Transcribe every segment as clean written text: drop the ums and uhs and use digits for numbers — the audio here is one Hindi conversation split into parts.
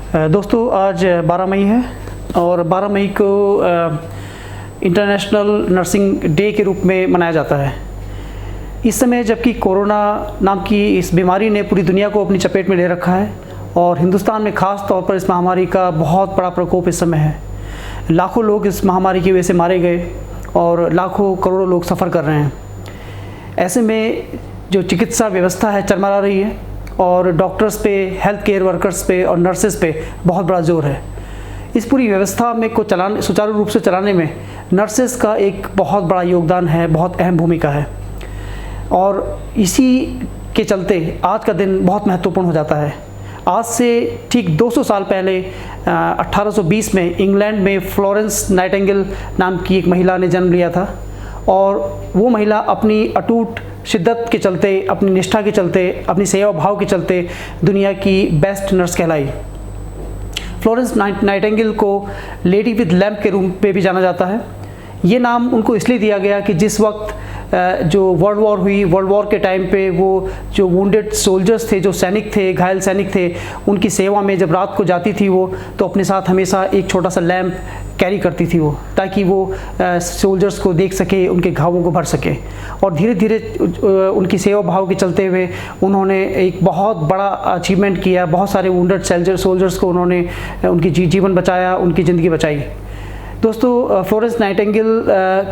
दोस्तों आज 12 मई है और 12 मई को इंटरनेशनल नर्सिंग डे के रूप में मनाया जाता है। इस समय जबकि कोरोना नाम की इस बीमारी ने पूरी दुनिया को अपनी चपेट में ले रखा है और हिंदुस्तान में ख़ास तौर पर इस महामारी का बहुत बड़ा प्रकोप इस समय है। लाखों लोग इस महामारी की वजह से मारे गए और लाखों करोड़ों लोग सफ़र कर रहे हैं। ऐसे में जो चिकित्सा व्यवस्था है चरमरा रही है और डॉक्टर्स पे, हेल्थ केयर वर्कर्स पे और नर्सेस पे बहुत बड़ा जोर है। इस पूरी व्यवस्था में को सुचारू रूप से चलाने में नर्सेस का एक बहुत बड़ा योगदान है, बहुत अहम भूमिका है और इसी के चलते आज का दिन बहुत महत्वपूर्ण हो जाता है। आज से ठीक 200 साल पहले 1820 में इंग्लैंड में फ्लोरेंस नाइटिंगेल नाम की एक महिला ने जन्म लिया था और वो महिला अपनी अटूट शिद्दत के चलते, अपनी निष्ठा के चलते, अपनी सेवा भाव के चलते दुनिया की बेस्ट नर्स कहलाई। फ्लोरेंस नाइटिंगेल को लेडी विद लैम्प के रूप में भी जाना जाता है। ये नाम उनको इसलिए दिया गया कि जिस वक्त जो वर्ल्ड वॉर हुई, वर्ल्ड वॉर के टाइम पे वो जो वुंडेड सोल्जर्स थे, जो सैनिक थे, घायल सैनिक थे, उनकी सेवा में जब रात को जाती थी वो तो अपने साथ हमेशा एक छोटा सा लैम्प कैरी करती थी वो, ताकि वो सोल्जर्स को देख सके, उनके घावों को भर सके। और धीरे धीरे उनकी सेवा भाव के चलते हुए उन्होंने एक बहुत बड़ा अचीवमेंट किया। बहुत सारे वुंडेड सोल्जर्स को उन्होंने उनकी जीवन बचाया, उनकी ज़िंदगी बचाई। दोस्तों, फ्लोरेंस नाइटिंगेल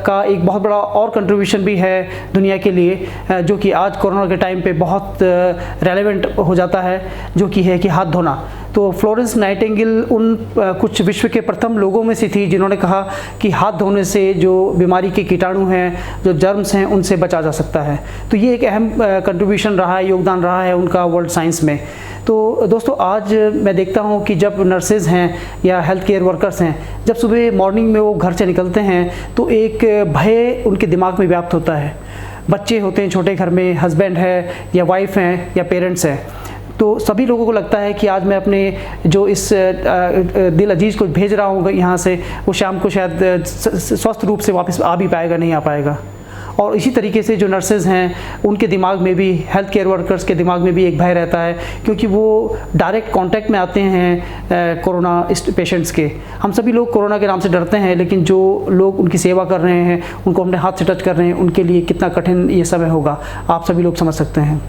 का एक बहुत बड़ा और कंट्रीब्यूशन भी है दुनिया के लिए, जो कि आज कोरोना के टाइम पे बहुत रेलेवेंट हो जाता है, जो कि है कि हाथ धोना। तो फ्लोरेंस नाइटिंगेल उन कुछ विश्व के प्रथम लोगों में से थी जिन्होंने कहा कि हाथ धोने से जो बीमारी के कीटाणु हैं, जो जर्म्स हैं, उनसे बचा जा सकता है। तो ये एक अहम कंट्रीब्यूशन रहा है, योगदान रहा है उनका वर्ल्ड साइंस में। तो दोस्तों, आज मैं देखता हूँ कि जब नर्सेज़ हैं या हेल्थ केयर वर्कर्स हैं, जब सुबह मॉर्निंग में वो घर से निकलते हैं तो एक भय उनके दिमाग में व्याप्त होता है। बच्चे होते हैं छोटे घर में, हस्बैंड है या वाइफ हैं या पेरेंट्स हैं, तो सभी लोगों को लगता है कि आज मैं अपने जो इस दिल अजीज़ को भेज रहा हूँ यहाँ से, वो शाम को शायद स्वस्थ रूप से वापस आ भी पाएगा, नहीं आ पाएगा। और इसी तरीके से जो नर्सेज़ हैं उनके दिमाग में भी, हेल्थ केयर वर्कर्स के दिमाग में भी एक भय रहता है, क्योंकि वो डायरेक्ट कांटेक्ट में आते हैं कोरोना पेशेंट्स के। हम सभी लोग कोरोना के नाम से डरते हैं, लेकिन जो लोग उनकी सेवा कर रहे हैं, उनको अपने हाथ से टच कर रहे हैं, उनके लिए कितना कठिन ये समय होगा आप सभी लोग समझ सकते हैं।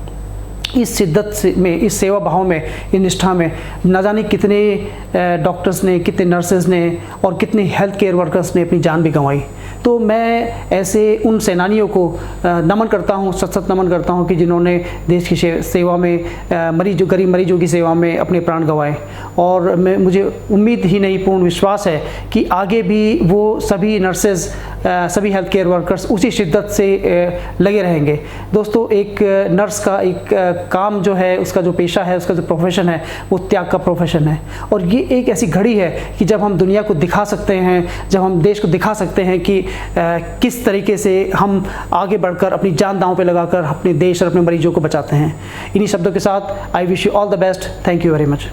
इस शिद्दत से में, इस सेवा भाव में, इस निष्ठा में न जाने कितने डॉक्टर्स ने, कितने नर्सेज़ ने और कितने हेल्थ केयर वर्कर्स ने अपनी जान भी गंवाई। तो मैं ऐसे उन सेनानियों को नमन करता हूँ, सत नमन करता हूँ कि जिन्होंने देश की सेवा में, गरीब मरीजों की सेवा में अपने प्राण गंवाए। और मुझे उम्मीद ही नहीं, पूर्ण विश्वास है कि आगे भी वो सभी नर्सेज़, सभी हेल्थ केयर वर्कर्स उसी शिद्दत से लगे रहेंगे। दोस्तों, एक नर्स का एक काम जो है, उसका जो पेशा है, उसका जो प्रोफेशन है, वो त्याग का प्रोफेशन है। और ये एक ऐसी घड़ी है कि जब हम दुनिया को दिखा सकते हैं, जब हम देश को दिखा सकते हैं कि किस तरीके से हम आगे बढ़कर अपनी जान दांव पे लगाकर अपने देश और अपने मरीजों को बचाते हैं। इन्हीं शब्दों के साथ I wish you all the best. Thank you very much.